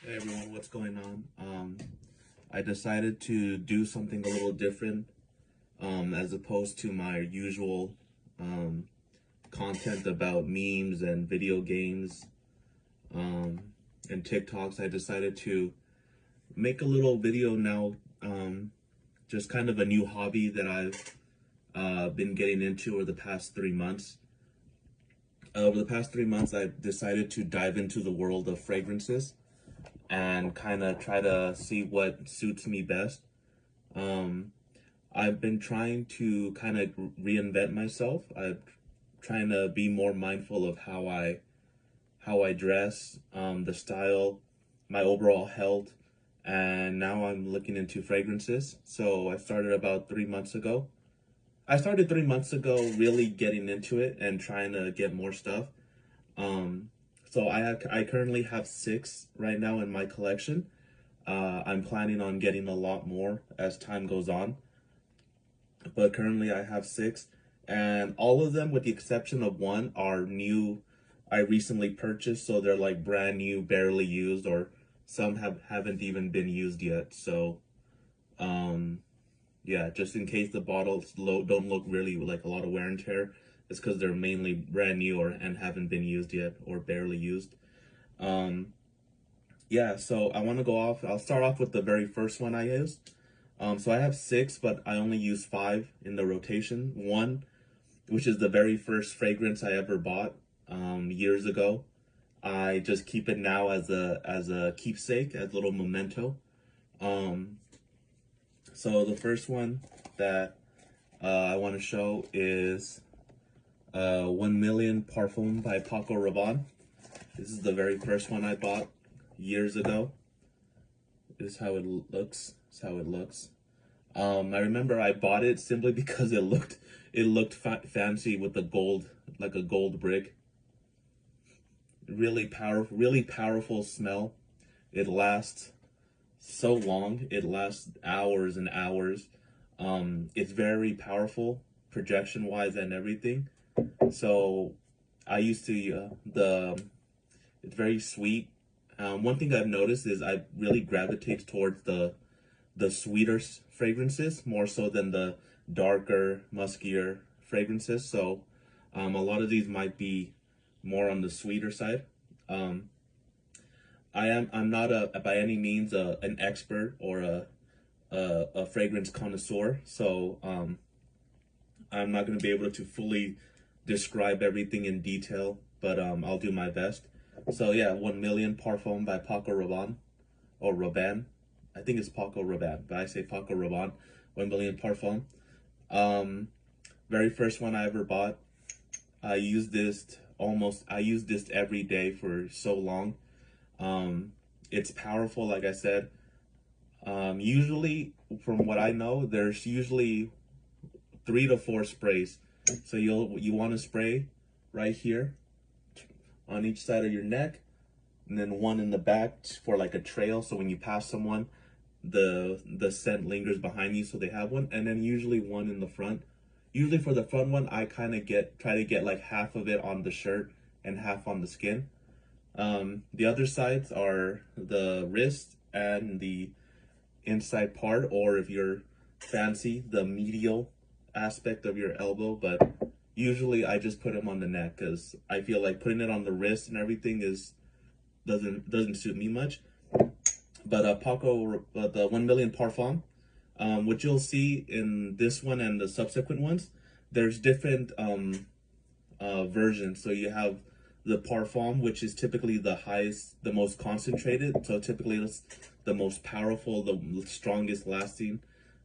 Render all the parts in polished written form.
Hey everyone, what's going on? I decided to do something a little different as opposed to my usual um, content about memes and video games um, and TikToks. I decided to make a little video now, just kind of a new hobby that I've been getting into over the past 3 months. Over the past 3 months, I've decided to dive into the world of fragrances and kind of try to see what suits me best. Um, I've been trying to kind of reinvent myself. I'm trying to be more mindful of how I dress, the style, my overall health, and now I'm looking into fragrances. So I started about 3 months ago. I started 3 months ago, really getting into it and trying to get more stuff. Um, I currently have 6 right now in my collection. I'm planning on getting a lot more as time goes on, but currently I have 6, and all of them, with the exception of one, are new. I recently purchased, so they're like brand new, barely used, or some haven't even been used yet. So, um, yeah, just in case the bottles don't look really like a lot of wear and tear, it's because they're mainly brand new and haven't been used yet or barely used. Um, yeah, so I want to go off. I'll start off with the very first one I used. So I have 6, but I only use 5 in the rotation. One, which is the very first fragrance I ever bought years ago. I just keep it now as a keepsake, as a little memento. Um, so the first one that I want to show is 1 Million Parfum by Paco Rabanne. This is the very first one I bought years ago. This is how it looks. This is how it looks. I remember I bought it simply because it looked fancy with the gold, like a gold brick. Really powerful smell. It lasts so long. It lasts hours and hours. It's very powerful, projection wise and everything. So I used to it's very sweet. One thing I've noticed is I really gravitate towards the sweeter fragrances more so than the darker, muskier fragrances. So a lot of these might be more on the sweeter side. Um, I'm not by any means an expert or a fragrance connoisseur. So I'm not going to be able to fully describe everything in detail, but I'll do my best. So yeah, 1 Million Parfum by Paco Rabanne, or Rabanne. I think it's Paco Rabanne, but I say Paco Rabanne. 1 Million Parfum. Very first one I ever bought. I use this every day for so long. It's powerful, like I said. Usually, from what I know, there's usually 3 to 4 sprays. So you want to spray right here on each side of your neck, and then one in the back for like a trail. So when you pass someone, the scent lingers behind you, so they have one, and then usually one in the front. Usually for the front one, I kind of try to get like half of it on the shirt and half on the skin. The other sides are the wrist and the inside part, or if you're fancy, the medial aspect of your elbow. But usually I just put them on the neck because I feel like putting it on the wrist and everything doesn't suit me much. But the 1 Million Parfum, what you'll see in this one and the subsequent ones, there's different versions. So you have the Parfum, which is typically the highest, the most concentrated. So typically it's the most powerful, the strongest lasting,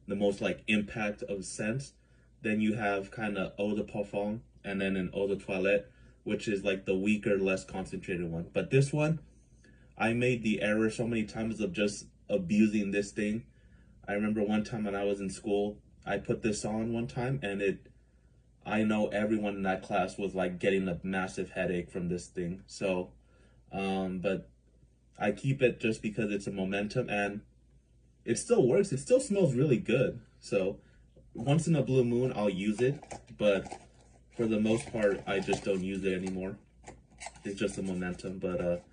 the most like impact of scents. Then you have kind of Eau de Parfum, and then an Eau de Toilette, which is like the weaker, less concentrated one. But this one, I made the error so many times of just abusing this thing. I remember one time when I was in school, I put this on one time, and I know everyone in that class was like getting a massive headache from this thing. So, but I keep it just because it's a momentum, and it still works. It still smells really good. So once in a blue moon, I'll use it, but for the most part, I just don't use it anymore. It's just a momentum, but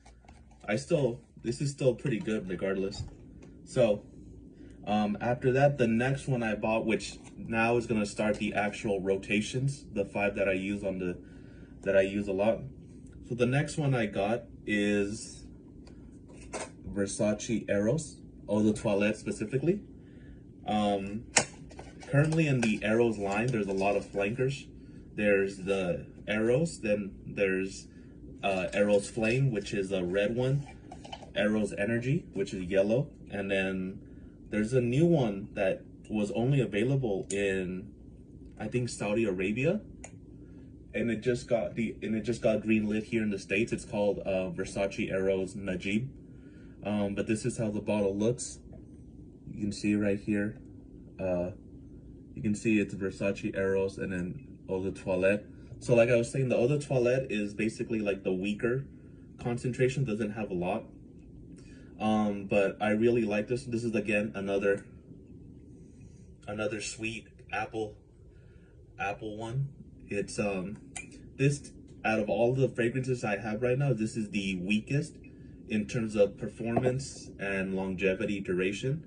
I still this is still pretty good regardless. So after that, the next one I bought, which now is gonna start the actual rotations, the 5 that I use that I use a lot. So the next one I got is Versace Eros, Eau de Toilette specifically. Currently in the Eros line, there's a lot of flankers. There's the Eros, then there's Eros Flame, which is a red one, Eros Energy, which is yellow, and then there's a new one that was only available in, I think, Saudi Arabia, and it just got green lit here in the States. It's called Versace Eros Najib. But this is how the bottle looks. You can see right here. You can see it's Versace Eros and then Eau de Toilette. So like I was saying, the Eau de Toilette is basically like the weaker concentration, doesn't have a lot. But I really like this. This is again another sweet apple one. It's this, out of all the fragrances I have right now, this is the weakest in terms of performance and longevity duration.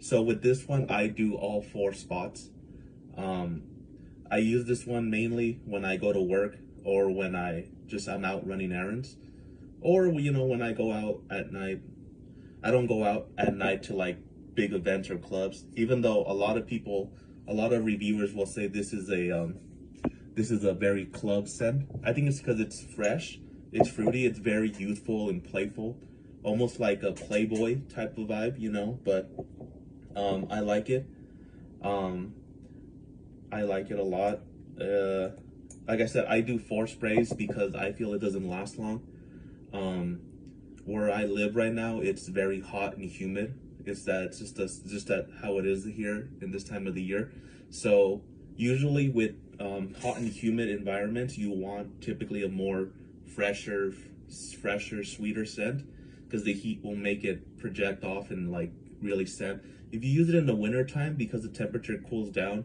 So with this one, I do all 4 spots. I use this one mainly when I go to work or when I'm out running errands, or when I go out at night. I don't go out at night to like big events or clubs, even though a lot of reviewers will say this is a very club scent. I think it's because it's fresh, it's fruity, it's very youthful and playful, almost like a Playboy type of vibe, but I like it. I like it a lot. Like I said, I do 4 sprays because I feel it doesn't last long. Where I live right now, it's very hot and humid. It's just that how it is here in this time of the year. So usually with hot and humid environments, you want typically a more fresher, sweeter scent, because the heat will make it project off and like really scent. If you use it in the winter time, because the temperature cools down,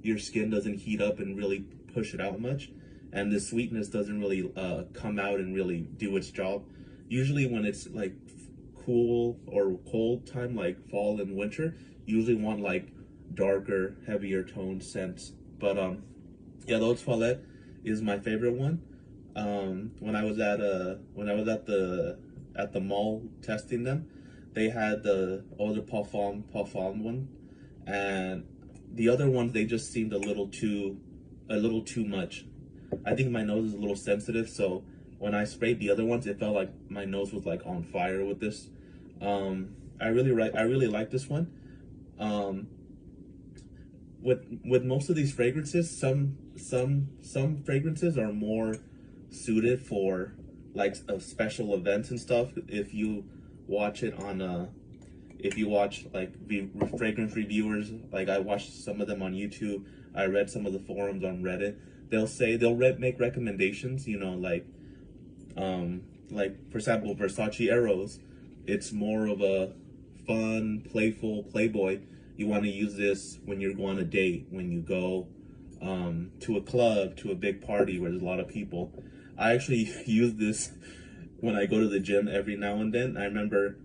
your skin doesn't heat up and really push it out much, and the sweetness doesn't really come out and really do its job. Usually when it's like cool or cold time, like fall and winter, you usually want like darker, heavier toned scents. But yeah, the Eau de Toilette is my favorite one. When I was at the mall testing them, they had the Eau de Parfum one, and the other ones, they just seemed a little too much. I think my nose is a little sensitive, so when I sprayed the other ones, it felt like my nose was like on fire with this. I really like this one. With most of these fragrances, some fragrances are more suited for like special events and stuff. If you watch like fragrance reviewers, like I watched some of them on YouTube, I read some of the forums on Reddit, they'll make recommendations, like for example, Versace Eros, it's more of a fun, playful Playboy. You want to use this when you're going on a date, when you go to a club, to a big party where there's a lot of people. I actually use this when I go to the gym every now and then. I remember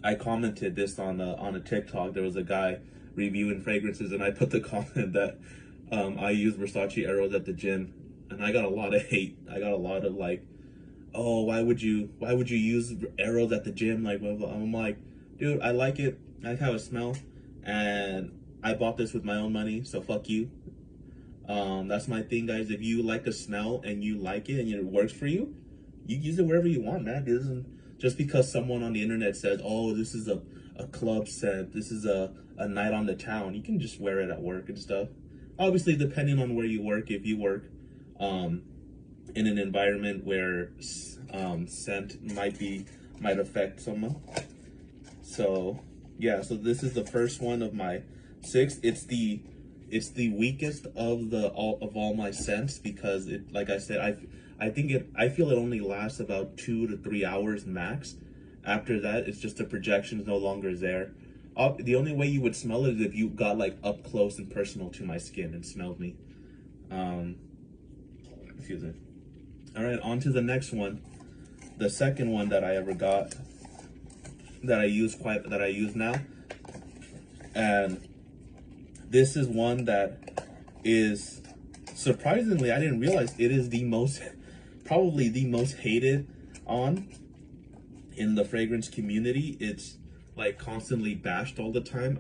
I commented this on a TikTok. There was a guy reviewing fragrances, and I put the comment that I use Versace Eros at the gym, and I got a lot of hate. I got a lot of like, oh, why would you use Eros at the gym? Like, blah, blah. I'm like, dude, I like it. I like how it smells, and I bought this with my own money, so fuck you. That's my thing, guys. If you like a smell and you like it and it works for you, you use it wherever you want, man. It isn't just because someone on the internet says, oh, this is a club scent, this is a night on the town. You can just wear it at work and stuff. Obviously, depending on where you work, if you work in an environment where scent might affect someone. So yeah, so this is the first one of my 6. It's the weakest of all my scents, because it, like I said, I feel it only lasts about 2 to 3 hours max. After that, it's just the projection is no longer there. The only way you would smell it is if you got like up close and personal to my skin and smelled me. Excuse me. All right, on to the next one. The second one that I ever got that I use now, and this is one that is surprisingly, I didn't realize it is the most, probably the most hated on in the fragrance community. It's like constantly bashed all the time,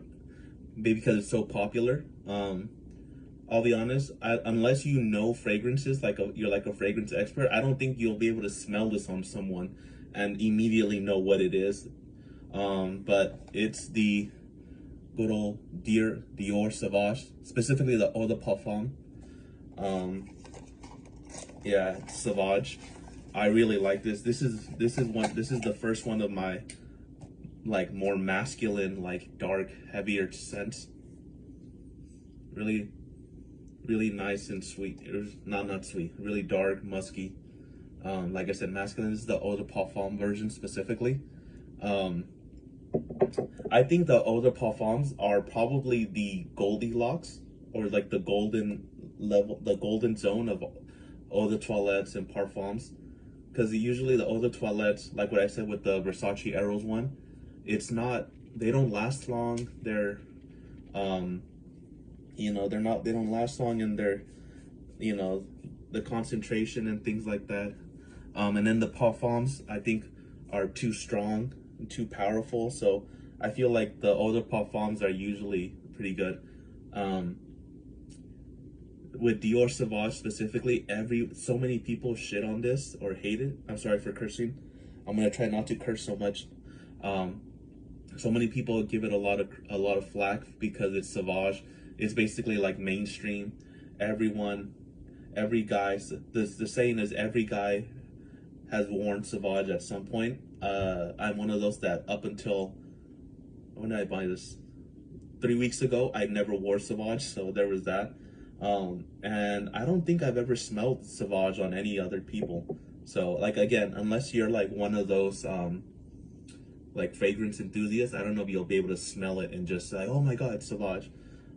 maybe because it's so popular. I'll be honest, unless you know fragrances, you're like a fragrance expert, I don't think you'll be able to smell this on someone and immediately know what it is. But it's the good old Dior Sauvage, specifically the Eau de Parfum. Yeah, Sauvage. I really like this. This is the first one of my like more masculine, like dark, heavier scents. Really, really nice and sweet. It was not sweet. Really dark, musky. Like I said, masculine. This is the Eau de Parfum version specifically. I think the Eau de Parfums are probably the Goldilocks, or like the golden level, the golden zone of Eau de Toilettes and Parfums. Because usually the Eau de Toilettes, like what I said with the Versace Eros one, it's not, they don't last long. They're, you know, they don't last long in their, you know, the concentration and things like that. And then the Parfums, I think, are too strong and too powerful. So I feel like the Eau de Parfums are usually pretty good. With Dior Sauvage specifically, so many people shit on this or hate it. I'm sorry for cursing. I'm gonna try not to curse so much. So many people give it a lot of flack because it's Sauvage. It's basically like mainstream. Every guy. The saying is every guy has worn Sauvage at some point. I'm one of those that up until, when did I buy this? 3 weeks ago, I never wore Sauvage, so there was that. And I don't think I've ever smelled Sauvage on any other people. So like, again, unless you're like one of those like fragrance enthusiasts, I don't know if you'll be able to smell it and just say, oh my god, it's Sauvage.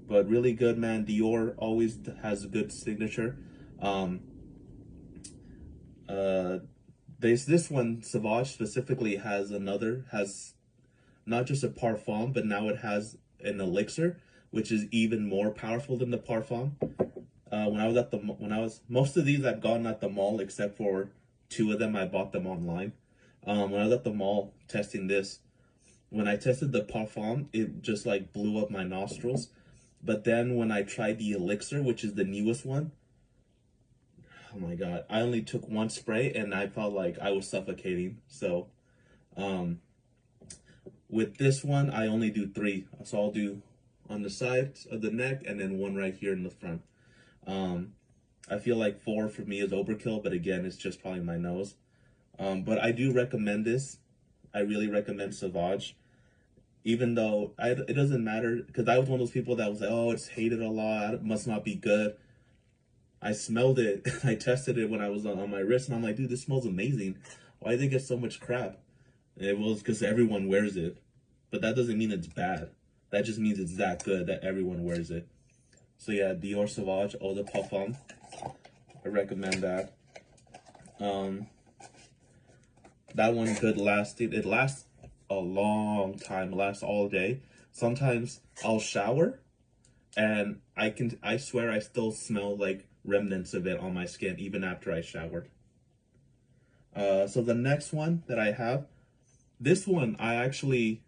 But really good, man. Dior always has a good signature. This one, Sauvage specifically, has not just a parfum, but now it has an elixir, which is even more powerful than the parfum. Most of these I've gotten at the mall, except for 2 of them, I bought them online. When I was at the mall testing this, when I tested the parfum, it just like blew up my nostrils. But then when I tried the elixir, which is the newest one, oh my god, I only took 1 spray and I felt like I was suffocating. So, with this one, I only do 3. So I'll do on the sides of the neck and then 1 right here in the front. I feel like 4 for me is overkill, but again, it's just probably my nose. But I do recommend this. I really recommend Sauvage. Even though it doesn't matter, because I was one of those people that was like, oh, it's hated a lot, it must not be good. I smelled it, I tested it when I was on my wrist, and I'm like, dude, this smells amazing. Why do they get so much crap? And it was because everyone wears it. But that doesn't mean it's bad. That just means it's that good that everyone wears it. So yeah, Dior Sauvage Eau de Parfum. I recommend that. That one good lasting. It lasts a long time. It lasts all day. Sometimes I'll shower and I swear I still smell like remnants of it on my skin even after I showered. So the next one that I have, this one I actually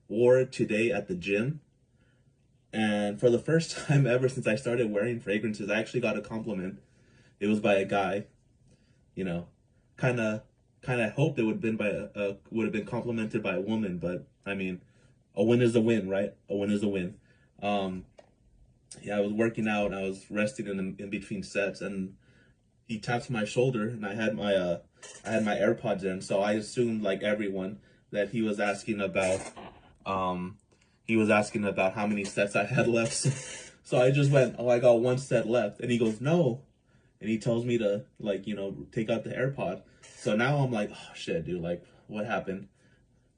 wore today at the gym. And for the first time ever since I started wearing fragrances, I actually got a compliment. It was by a guy, you know, kind of hoped it would have been complimented by a woman, but I mean, a win is a win, right? A win is a win. Yeah, I was working out and I was resting in between sets, and he taps my shoulder, and I had my AirPods in, so I assumed, like everyone, that he was asking about how many sets I had left. So I just went, oh, I got 1 set left, and he goes, no, and he tells me to, like, you know, take out the AirPod. So now I'm like, oh shit, dude, like, what happened?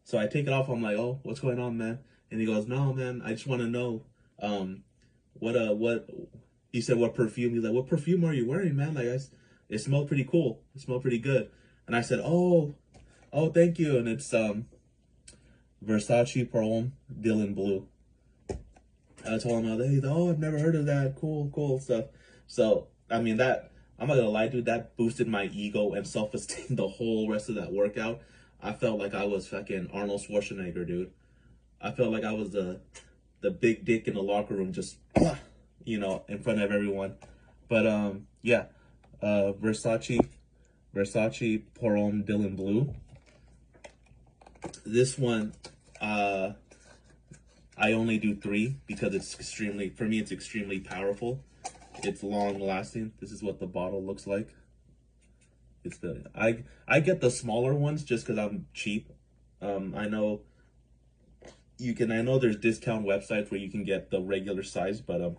So I take it off. I'm like, oh, what's going on, man? And he goes, no, man, I just want to know, what, he said, what perfume? He's like, what perfume are you wearing, man? Like, it smelled pretty cool. It smelled pretty good. And I said, oh, thank you. And it's, Versace Pearl Dylan Blue. I told him, hey, oh, I've never heard of that. Cool stuff. So, I mean, that, I'm not gonna lie, dude, that boosted my ego and self-esteem the whole rest of that workout. I felt like I was fucking Arnold Schwarzenegger, dude. I felt like I was the big dick in the locker room, just, you know, in front of everyone. But, yeah, Versace Pearl Dylan Blue. This one, I only do 3 because it's extremely, for me, it's extremely powerful. It's long lasting. This is what the bottle looks like. It's the, I get the smaller ones just because I'm cheap. I know I know there's discount websites where you can get the regular size, but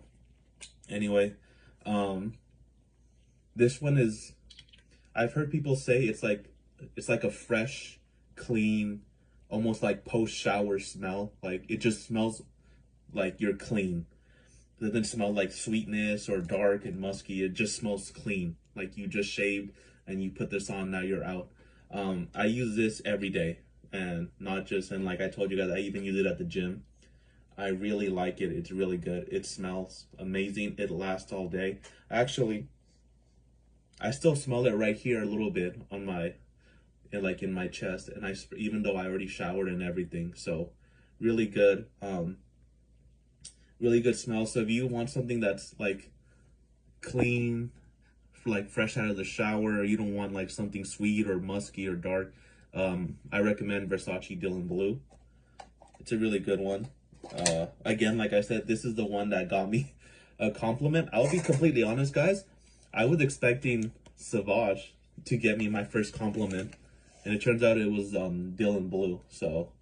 anyway, this one is, I've heard people say it's like a fresh, clean, almost like post shower smell. Like it just smells like you're clean. It doesn't smell like sweetness or dark and musky. It just smells clean, like you just shaved and you put this on, now you're out. I use this every day, and not just, and like I told you guys, I even use it at the gym. I really like it. It's really good. It smells amazing. It lasts all day. Actually, I still smell it right here a little bit on my, like in my chest, and even though I already showered and everything. So really good. Really good smell. So if you want something that's like clean, like fresh out of the shower, or you don't want like something sweet or musky or dark, I recommend Versace Dylan Blue. It's a really good one. Again, like I said, this is the one that got me a compliment. I'll be completely honest, guys. I was expecting Savage to get me my first compliment, and it turns out it was Dylan Blue. So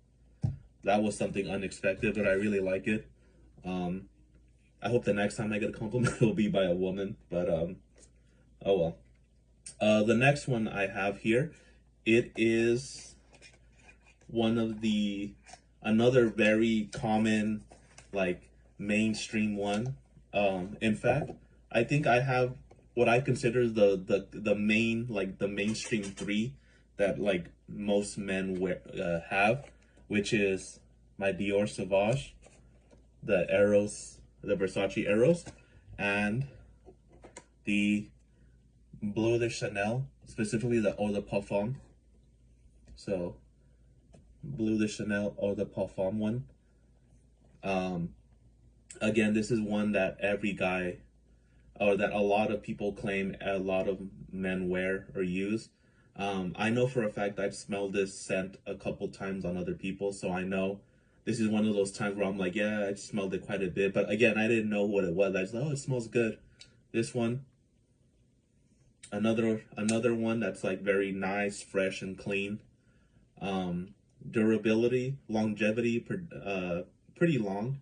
that was something unexpected, but I really like it. I hope the next time I get a compliment will be by a woman, but oh well. The next one I have here, it is one of another very common, like mainstream one. In fact, I think I have what I consider the main, like the mainstream 3 that like most men have, which is my Dior Sauvage, the Versace Eros, and the Bleu de Chanel, specifically the Eau de Parfum. So, Bleu de Chanel Eau de Parfum one. Again, this is one that every guy, or that a lot of people claim a lot of men wear or use. I know for a fact I've smelled this scent a couple times on other people, so I know this is one of those times where I'm like, yeah, I smelled it quite a bit. But again, I didn't know what it was. I was like, oh, it smells good. This one, another one that's like very nice, fresh, and clean. Durability, longevity, pretty long.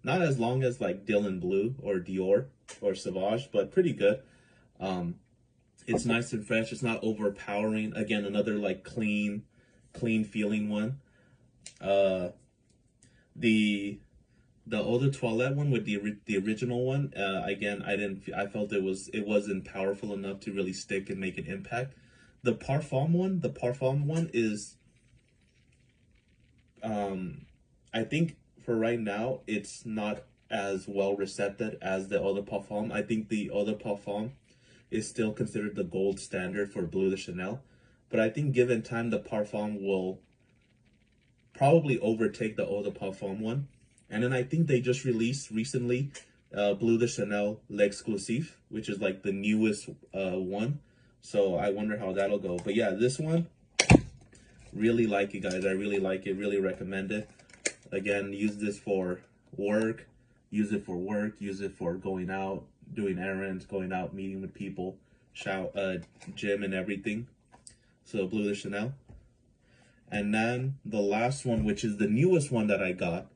Not as long as like Dylan Blue or Dior or Sauvage, but pretty good. It's nice and fresh. It's not overpowering. Again, another like clean feeling one. The Eau de Toilette one with the original one, again, I felt it wasn't powerful enough to really stick and make an impact. The Parfum one is, I think for right now it's not as well received as the Eau de Parfum. I think the Eau de Parfum is still considered the gold standard for Bleu de Chanel, but I think given time, the Parfum will probably overtake the Eau de Parfum one. And then I think they just released recently Bleu de Chanel L'Exclusif, which is like the newest one. So I wonder how that'll go. But yeah, this one, really like it, guys. I really like it. Really recommend it. Again, use this for work. Use it for work. Use it for going out, doing errands, going out, meeting with people, gym and everything. So Bleu de Chanel. And then the last one, which is the newest one that I got,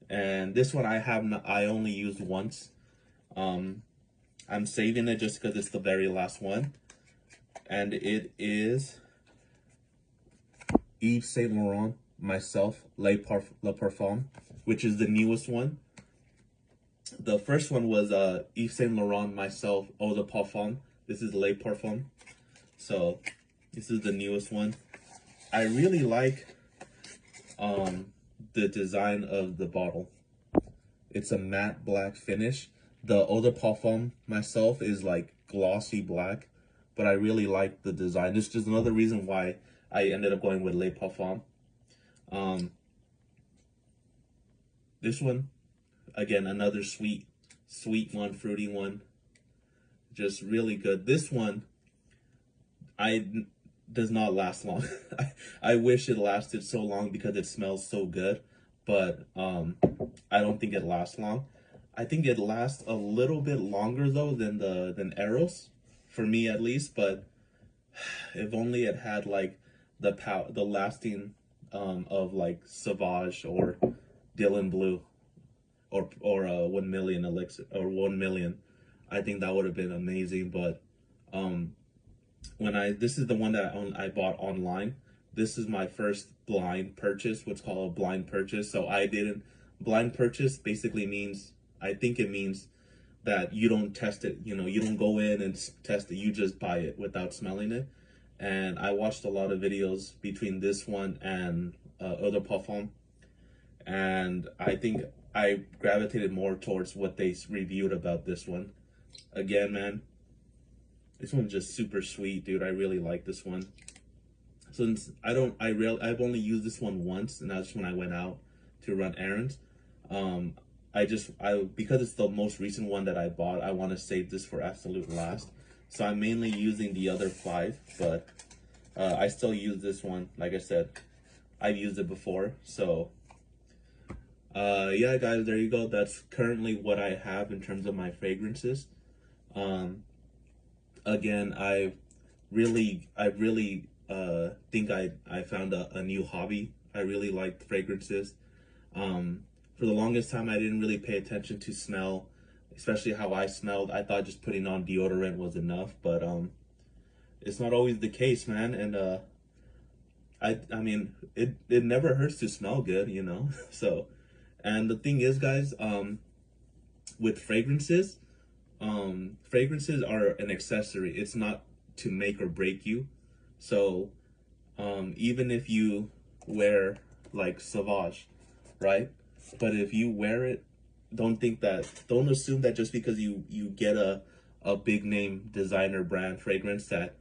and this one I only used once. I'm saving it just because it's the very last one, and it is Yves Saint Laurent Myself Le Parfum, which is the newest one. The first one was Yves Saint Laurent Myself Eau de Parfum. This is Le Parfum. So this is the newest one. I really like the design of the bottle. It's a matte black finish. The Eau de Parfum myself is like glossy black, but I really like the design. This is just another reason why I ended up going with Le Parfum. Um, this one, again, another sweet one, fruity one. Just really good. This one, does not last long. I wish it lasted so long because it smells so good, but I don't think it lasts long. I think it lasts a little bit longer though than Eros, for me at least. But if only it had like the lasting of like Sauvage or Dylan Blue or 1 million elixir or 1 million, I think that would have been amazing. But this is the one that I bought online. This is my first blind purchase, what's called a blind purchase. So blind purchase basically means, I think it means that you don't test it, you don't go in and test it, you just buy it without smelling it. And I watched a lot of videos between this one and Eau de Parfum, and I think I gravitated more towards what they reviewed about this one. Again, man, this one's just super sweet, dude. I really like this one. Since I've only used this one once, and that's when I went out to run errands. Because it's the most recent one that I bought, I want to save this for absolute last. So I'm mainly using the other 5, but I still use this one. Like I said, I've used it before. So yeah, guys, there you go. That's currently what I have in terms of my fragrances. Again, I really think I found a new hobby. I really like fragrances. For the longest time, I didn't really pay attention to smell, especially how I smelled. I thought just putting on deodorant was enough, but it's not always the case, man. And I mean, it never hurts to smell good, So, and the thing is, guys, with fragrances, fragrances are an accessory. It's not to make or break you. So even if you wear like Sauvage, right? But if you wear it, don't assume that just because you get a big name designer brand fragrance, that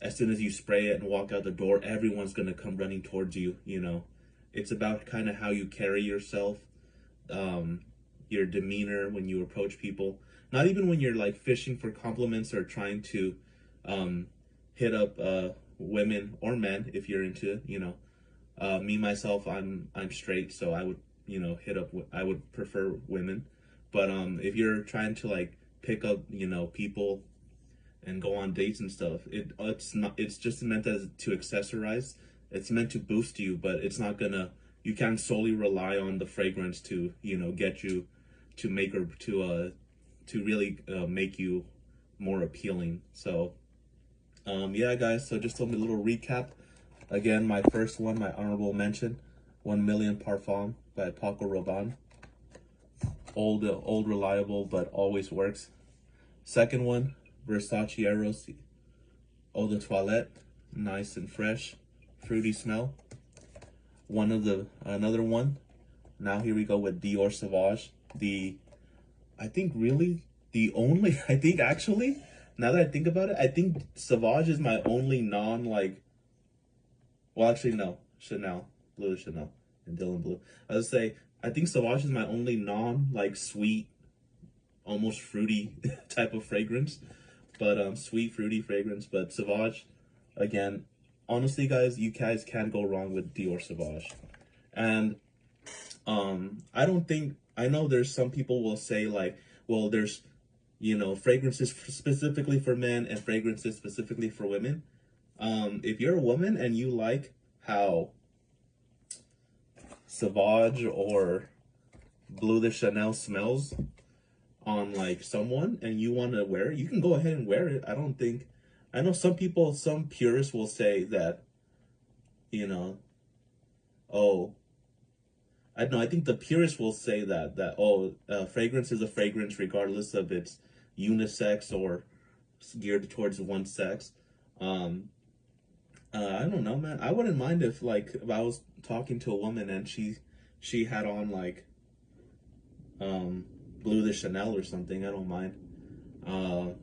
as soon as you spray it and walk out the door, everyone's gonna come running towards you. It's about kind of how you carry yourself, your demeanor when you approach people. Not even when you're like fishing for compliments or trying to hit up women or men, if you're into me myself, I'm straight, so I would I would prefer women. But if you're trying to like pick up people and go on dates and stuff, it's just meant to accessorize. It's meant to boost you, but it's not gonna, you can't solely rely on the fragrance to get you to make or to really make you more appealing. So yeah, guys, so just a little recap. Again, my first one, my honorable mention, 1 Million Parfum by Paco Rabanne. Old reliable, but always works. Second one, Versace Eros Eau de Toilette, nice and fresh, fruity smell. Another one, now here we go with Dior Sauvage. I think actually, now that I think about it, I think Sauvage is my only well, actually, no, Chanel, Blue Chanel, and Dylan Blue. I would say, I think Sauvage is my only sweet, almost fruity type of fragrance, but sweet, fruity fragrance. But Sauvage, again, honestly, guys, you guys can't go wrong with Dior Sauvage. And I know there's some people will say like, well, there's fragrances specifically for men and fragrances specifically for women. If you're a woman and you like how Sauvage or Bleu de Chanel smells on like someone and you want to wear it, you can go ahead and wear it. I know some purists will say that, oh, I think the purists will say that fragrance is a fragrance regardless of its unisex or geared towards one sex. I don't know, man. I wouldn't mind if I was talking to a woman and she she had on like Blue de Chanel or something. I don't mind.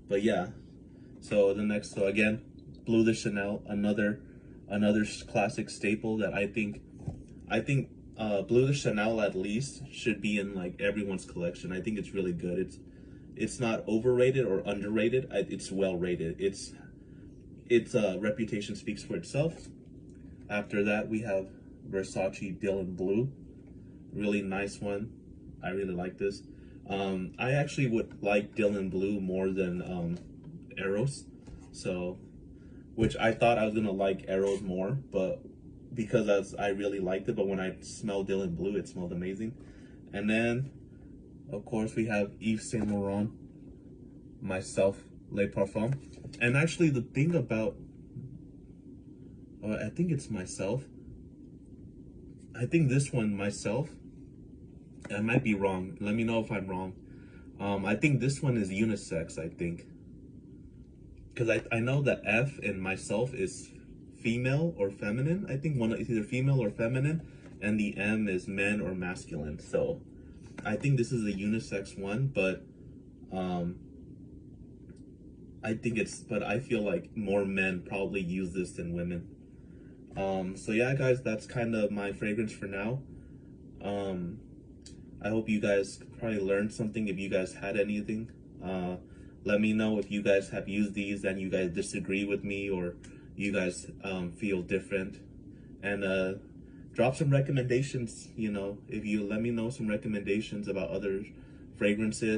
But yeah. So again, Blue de Chanel, another classic staple that I think Blue de Chanel at least should be in like everyone's collection. I think it's really good. It's not overrated or underrated. It's well rated. Its reputation speaks for itself. After that, we have Versace Dylan Blue, really nice one. I really like this. I actually would like Dylan Blue more than Eros, so which I thought I was gonna like Eros more, but because I really liked it, but when I smelled Dylan Blue, it smelled amazing. And then, of course, we have Yves Saint Laurent, myself, Le Parfum. And actually, the thing about, I think it's myself. I think this one, myself, I might be wrong. Let me know if I'm wrong. I think this one is unisex, I think. Because I know that F in myself is female or feminine. I think one is either female or feminine, and the M is men or masculine. So I think this is a unisex one, but but I feel like more men probably use this than women. So yeah, guys, that's kind of my fragrance for now. I hope you guys probably learned something if you guys had anything. Let me know if you guys have used these and you guys disagree with me, or you guys feel different. And drop some recommendations, if you let me know some recommendations about other fragrances.